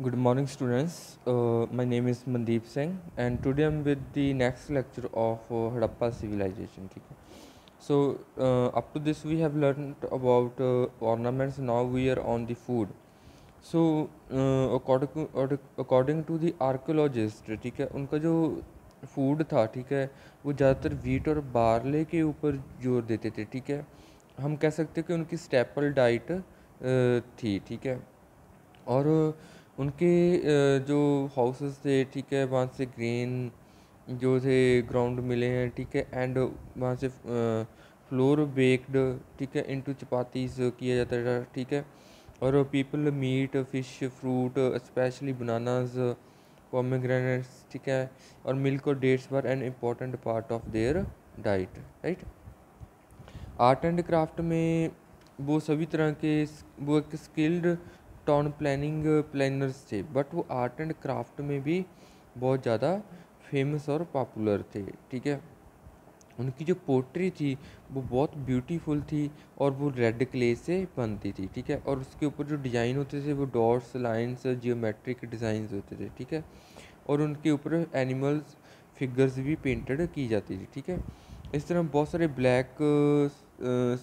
Good morning, students. My name is Mandeep Singh, and today I'm with the next lecture of Harappa civilization. ठीक है. So, up to this we have learned about ornaments. Now we are on the food. So, according to the archaeologist, ठीक है, उनका जो food था, ठीक है, वो ज़्यादातर वीट और बार्ले के ऊपर जोर देते थे, ठीक है. हम कह सकते हैं कि उनकी स्टेपल डाइट थी, ठीक है. और उनके जो हाउसेस थे, ठीक है, वहाँ से ग्रेन जो थे ग्राउंड मिले हैं, ठीक है, एंड वहाँ से फ्लोर बेक्ड, ठीक है, इनटू चपातीस किया जाता था, ठीक है. और people meat fish fruit specially bananas pomegranates, ठीक है, और मिल्क और dates were an important part of their diet, right. Art and craft में वो सभी तरह के वो एक स्किल्ड टाउन प्लानिंग प्लानर्स थे, बट वो आर्ट एंड क्राफ्ट में भी बहुत ज़्यादा फेमस और पॉपुलर थे, ठीक है. उनकी जो पोट्री थी वो बहुत ब्यूटीफुल थी और वो रेड क्ले से बनती थी, ठीक है. और उसके ऊपर जो डिज़ाइन होते थे वो डॉट्स लाइंस जियोमेट्रिक डिज़ाइंस होते थे, ठीक है. और उनके ऊपर एनिमल्स फिगर्स भी पेंटेड की जाती थी, ठीक है. इस तरह बहुत सारे ब्लैक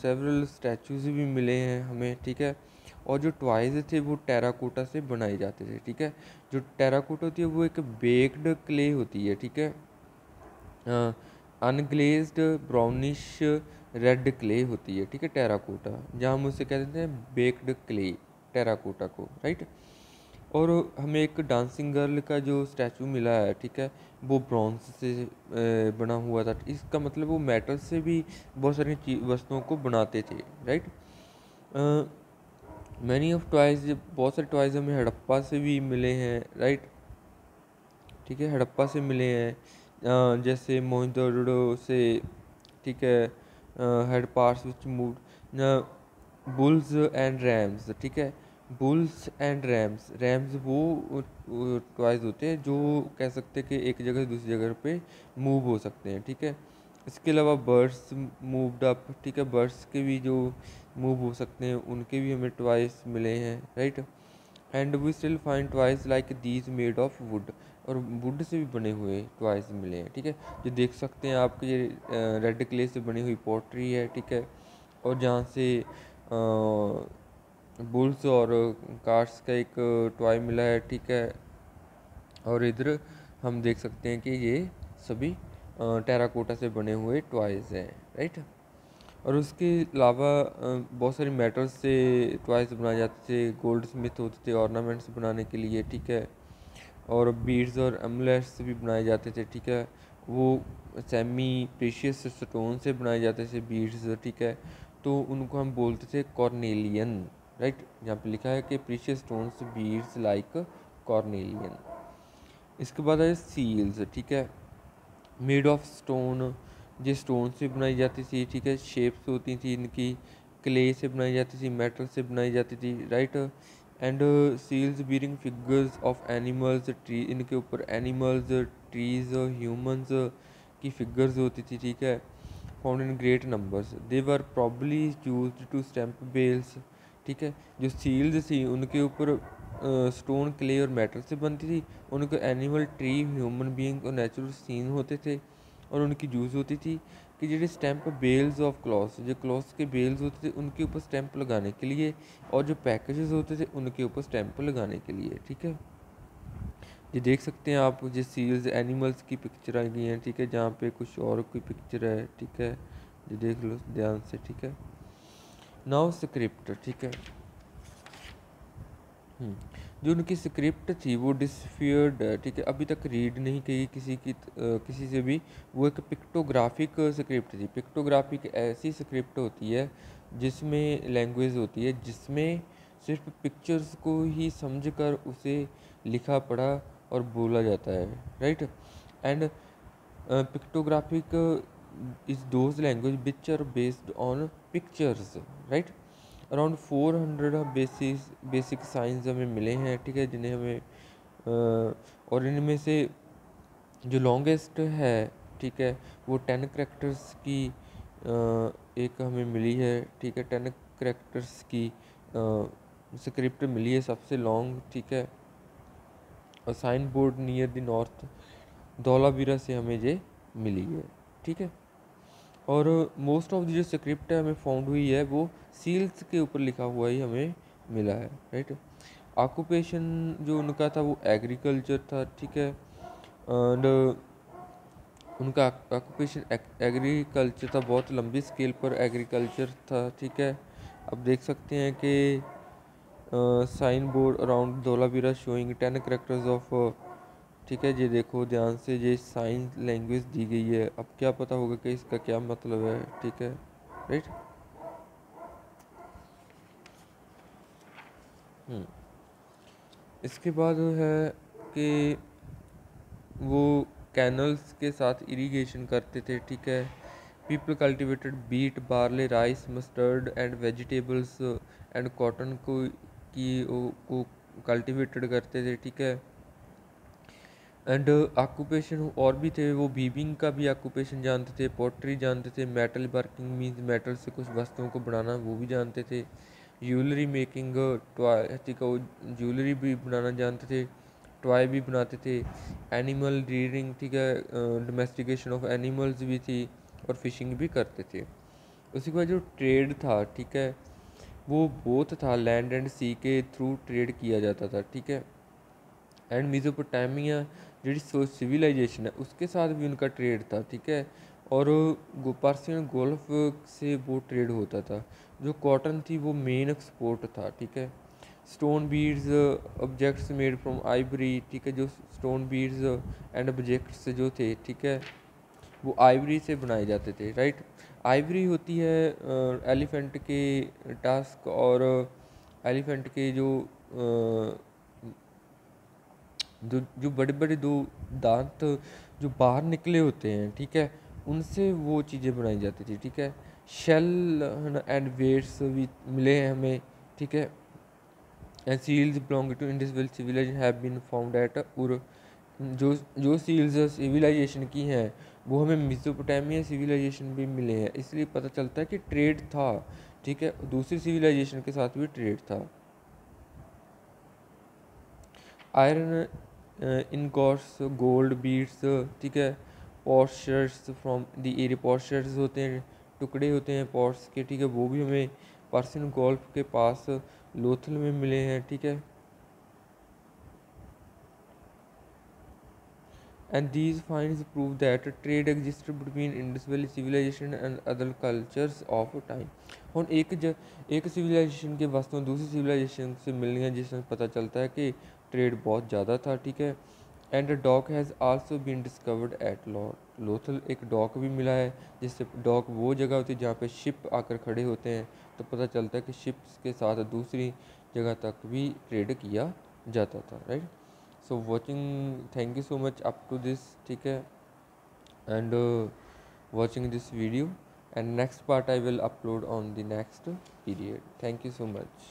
सेवरल स्टैचूज भी मिले हैं हमें, ठीक है. और जो टॉयज़ थे वो टेराकोटा से बनाए जाते थे, ठीक है. जो टेराकोटा होती है वो एक बेक्ड क्ले होती है, ठीक है. अनग्लेज्ड ब्राउनिश रेड क्ले होती है, ठीक है, टेराकोटा, जहाँ हम उसे कह देते हैं बेक्ड क्ले टेराकोटा को, राइट. और हमें एक डांसिंग गर्ल का जो स्टैचू मिला है, ठीक है, वो ब्रॉन्ज से बना हुआ था. इसका मतलब वो मेटल से भी बहुत सारी वस्तुओं को बनाते थे, राइट. मैनी ऑफ टॉयज़, बहुत सारे टॉयज़ हमें हड़प्पा से भी मिले हैं, राइट, ठीक है, हड़प्पा से मिले हैं. जैसे मोहनजोदड़ो से, ठीक है, head parts which move bulls and rams, ठीक है. बुल्स एंड रैम्स, रैम्स वो टॉयज़ होते हैं जो कह सकते हैं कि एक जगह से दूसरी जगह पे मूव हो सकते हैं, ठीक है. इसके अलावा बर्ड्स मूव्ड अप, ठीक है, बर्ड्स के भी जो मूव हो सकते हैं उनके भी हमें टॉयज़ मिले हैं, right. And we still find toys like these made of wood, और वुड से भी बने हुए टॉयज़ मिले हैं, ठीक है. जो देख सकते हैं आपके ये रेड क्ले से बनी हुई पोट्री है, ठीक है. और जहाँ से बुल्स और कार्स का एक टॉय मिला है, ठीक है. और इधर हम देख सकते हैं कि ये सभी टेराकोटा से बने हुए टॉयज़ हैं, राइट. और उसके अलावा बहुत सारी मेटल्स से टॉयज़ बनाए जाते थे, गोल्ड स्मिथ होते थे ऑर्नामेंट्स बनाने के लिए, ठीक है. और बीड्स और एमुलेट्स भी बनाए जाते थे, ठीक है. वो सेमी प्रीशियस स्टोन से बनाए जाते थे बीड्स, ठीक है. तो उनको हम बोलते थे कॉर्नेलियन, राइट. यहाँ पे लिखा है कि प्रीशियस स्टोन्स बीड्स लाइक कॉर्नेलियन. इसके बाद है सील्स, ठीक है, मेड ऑफ स्टोन. ये स्टोन से बनाई जाती थी, ठीक है. शेप्स होती थी इनकी, क्ले से बनाई जाती थी, मेटल से बनाई जाती थी, right. And seals bearing figures of animals tree, इनके ऊपर एनिमल्स ट्रीज ह्यूमंस की फिगर्स होती थी, ठीक है. Found in great numbers, they were probably used to stamp bales, ठीक है. जो सील्स थी उनके ऊपर स्टोन क्ले और मेटल से बनती थी. उनको एनिमल ट्री ह्यूमन बीइंग और नेचुरल सीन होते थे. और उनकी यूज़ होती थी कि जो स्टैम्प बेल्स ऑफ क्लॉथ्स, जो क्लॉथ्स के बेल्स होते थे उनके ऊपर स्टैम्प लगाने के लिए, और जो पैकेजेस होते थे उनके ऊपर स्टैम्प लगाने के लिए, ठीक है. ये देख सकते हैं आप, जो सील्स एनिमल्स की पिक्चर आई गई हैं, ठीक है, जहाँ पे कुछ और की पिक्चर है, ठीक है. ये देख लो ध्यान से, ठीक है. नाउ स्क्रिप्ट, ठीक है. जो उनकी स्क्रिप्ट थी वो डिसफियर्ड, ठीक है, अभी तक रीड नहीं की किसी से भी. वो एक पिक्टोग्राफिक स्क्रिप्ट थी. पिक्टोग्राफिक ऐसी स्क्रिप्ट होती है जिसमें लैंग्वेज होती है जिसमें सिर्फ पिक्चर्स को ही समझकर उसे लिखा पढ़ा और बोला जाता है, right. And pictographic is those language which are based on pictures, right. Around 400 basic signs हमें मिले हैं, ठीक है, जिन्हें हमें और इनमें से जो लॉन्गेस्ट है, ठीक है, वो 10 करेक्टर्स की एक हमें मिली है, ठीक है. 10 करेक्टर्स की स्क्रिप्ट मिली है सबसे लॉन्ग, ठीक है. Sign board near the north Dholavira से हमें ये मिली है, ठीक है। और मोस्ट ऑफ द जो स्क्रिप्ट है हमें फाउंड हुई है वो सील्स के ऊपर लिखा हुआ ही हमें मिला है, राइट। ऑक्यूपेशन जो उनका था वो एग्रीकल्चर था, ठीक है। एंड उनका ऑक्यूपेशन एग्रीकल्चर था, बहुत लंबी स्केल पर एग्रीकल्चर था, ठीक है। अब देख सकते हैं कि sign board around Dholavira showing 10 characters of, ठीक है। ये देखो ध्यान से, ये साइन लैंग्वेज दी गई है। अब क्या पता होगा कि इसका क्या मतलब है, ठीक है, राइट। इसके बाद है कि वो कैनल्स के साथ इरिगेशन करते थे, ठीक है। People cultivated wheat, barley, rice, mustard and vegetables and cotton को कल्टिवेटेड करते थे, ठीक है। एंड ऑक्यूपेशन और भी थे, वो वीविंग का भी ऑक्यूपेशन जानते थे, पोट्री जानते थे, मेटल वर्किंग मीन्स मेटल से कुछ वस्तुओं को बनाना वो भी जानते थे, ज्वेलरी मेकिंग टॉय, ठीक है, वो ज्वेलरी भी बनाना जानते थे, टॉय भी बनाते थे, एनिमल रीडिंग, ठीक है, डोमेस्टिकेशन ऑफ एनिमल्स भी थी, और फिशिंग भी करते थे। उसके बाद जो ट्रेड था, ठीक है, वो बोथ था, लैंड एंड सी के थ्रू ट्रेड किया जाता था, ठीक है। एंड मेसोपोटामिया जी सिविलाइजेशन है उसके साथ भी उनका ट्रेड था, ठीक है। और पर्सियन गोल्फ से वो ट्रेड होता था। जो कॉटन थी वो मेन एक्सपोर्ट था, ठीक है। Stone beads, objects made from Ivory, ठीक है, जो स्टोन बीड्स एंड ऑब्जेक्ट्स जो थे, ठीक है, वो आइवरी से बनाए जाते थे, राइट। आइवरी होती है एलिफेंट के टास्क और एलिफेंट के जो जो बड़े बड़े दो दांत जो बाहर निकले होते हैं, ठीक है, उनसे वो चीज़ें बनाई जाती थी, ठीक है। शेल एंड वेट्स भी मिले हैं हमें, ठीक है। And seals belong to Indus Valley civilisation have been found at Ur. जो जो सील्स सिविलाइजेशन की हैं वो हमें मेसोपोटामिया सिविलाइजेशन भी मिले हैं, इसलिए पता चलता है कि ट्रेड था, ठीक है, दूसरी सिविलाइजेशन के साथ भी ट्रेड था। आयरन इनगॉट्स, गोल्ड बीड्स, ठीक है, pots from the area, pots होते हैं, टुकड़े होते हैं पॉट्स के, ठीक है, वो भी हमें पर्सियन गोल्फ के पास लोथल में मिले हैं, ठीक है। And these finds prove that trade existed between Indus Valley civilization and other cultures of time। ਹੁਣ एक सिविलाइजेशन के वस्तुएं दूसरी सिविलाइजेशन से मिलनी है जिसमें पता चलता है कि ट्रेड बहुत ज़्यादा था, ठीक है। And dock has also been discovered at Lothal, एक डॉक भी मिला है, जिससे डॉक वो जगह होती है जहाँ पे शिप आकर खड़े होते हैं, तो पता चलता है कि शिप्स के साथ दूसरी जगह तक भी ट्रेड किया जाता था, right. So watching, thank you so much up to this, ठीक है, and watching this video, and next part I will upload on the next period. Thank you so much.